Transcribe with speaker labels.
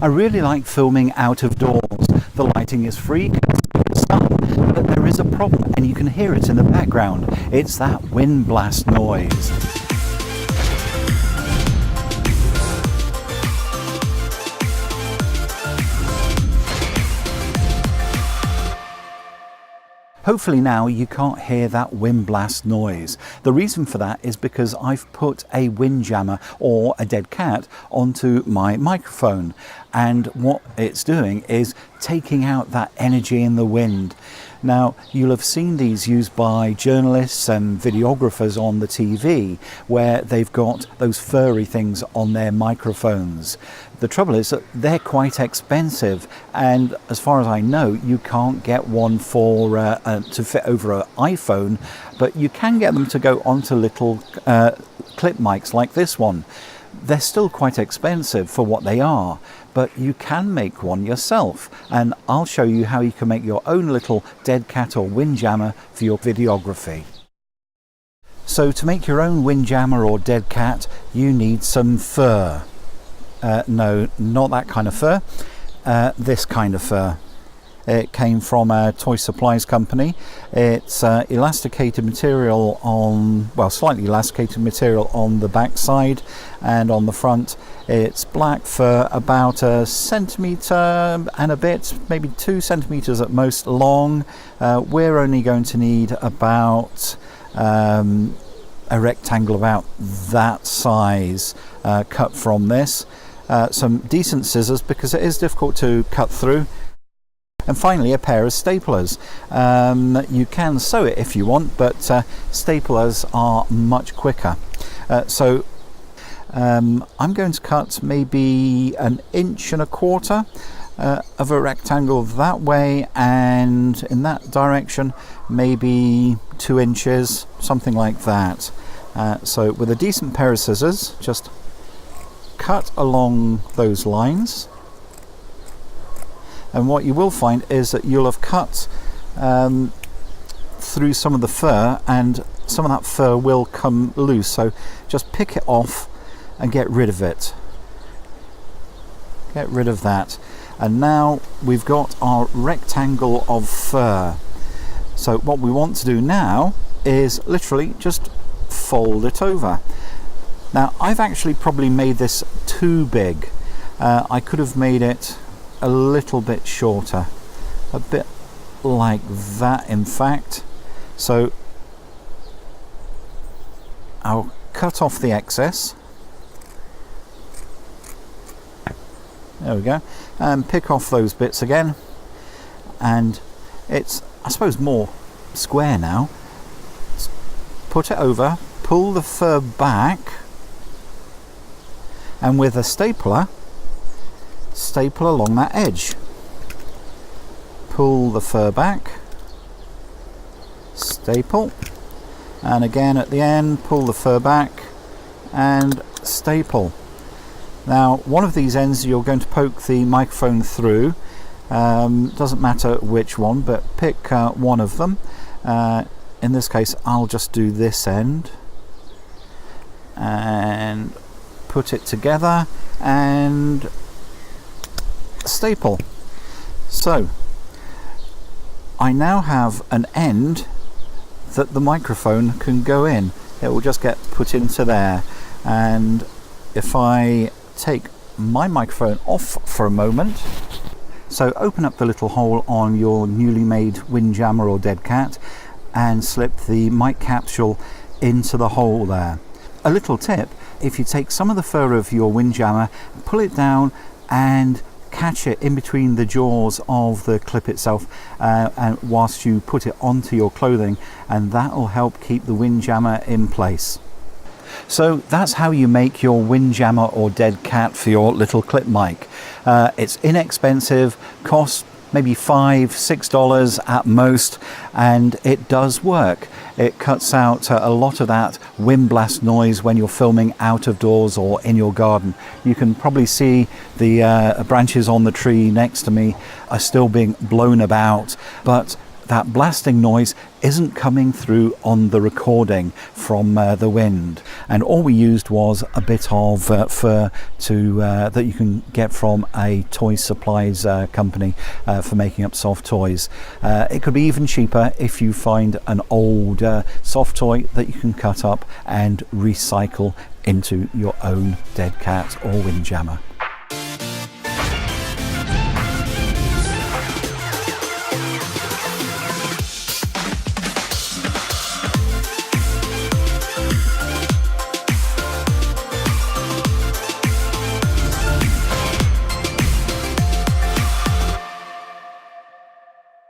Speaker 1: I really like filming out of doors. The lighting is free, the sun, but there is a problem, and you can hear it in the background. It's that wind blast noise. Hopefully now you can't hear that wind blast noise. The reason for that is because I've put a windjammer or a dead cat onto my microphone, and what it's doing is taking out that energy in the wind. Now, you'll have seen these used by journalists and videographers on the TV, where they've got those furry things on their microphones. The trouble is that they're quite expensive, and as far as I know, you can't get one for to fit over an iPhone, but you can get them to go onto little clip mics like this one. They're still quite expensive for what they are, but you can make one yourself, and I'll show you how you can make your own little dead cat or windjammer for your videography. So to make your own windjammer or dead cat, you need some fur. No, not that kind of fur, this kind of fur. It came from a toy supplies company. It's elasticated material on, well, slightly elasticated material on the back side, and on the front it's black fur, about 1 centimetre and a bit, maybe 2 centimetres at most long. We're only going to need about a rectangle about that size cut from this. Some decent scissors, because it is difficult to cut through. And finally, a pair of staplers. You can sew it if you want, but staplers are much quicker. So I'm going to cut maybe 1.25 inches of a rectangle that way, and in that direction maybe 2 inches, something like that. So with a decent pair of scissors, just cut along those lines. And what you will find is that you'll have cut through some of the fur, and some of that fur will come loose, so just pick it off and get rid of it. Get rid of that. And now we've got our rectangle of fur. So what we want to do now is literally just fold it over. Now, I've actually probably made this too big. I could have made it a little bit shorter, a bit like that in fact. So I'll cut off the excess. There we go. And pick off those bits again. And it's, I suppose, more square now. Put it over, pull the fur back, and with a stapler, staple along that edge. Pull the fur back, staple, and again at the end, pull the fur back and staple. Now, one of these ends you're going to poke the microphone through. Doesn't matter which one, but pick one of them. In this case, I'll just do this end and put it together and staple. So I now have an end that the microphone can go in. It will just get put into there, and if I take my microphone off for a moment, so open up the little hole on your newly made windjammer or dead cat and slip the mic capsule into the hole there. A little tip: if you take some of the fur of your windjammer, pull it down and catch it in between the jaws of the clip itself, and whilst you put it onto your clothing, and that will help keep the windjammer in place. So that's how you make your windjammer or dead cat for your little clip mic. It's inexpensive, costs maybe $5–6 at most, and it does work. It cuts out a lot of that wind blast noise when you're filming out of doors or in your garden. You can probably see the branches on the tree next to me are still being blown about, but that blasting noise isn't coming through on the recording from the wind. And all we used was a bit of fur that you can get from a toy supplies company for making up soft toys. It could be even cheaper if you find an old soft toy that you can cut up and recycle into your own Dead Cat or Windjammer.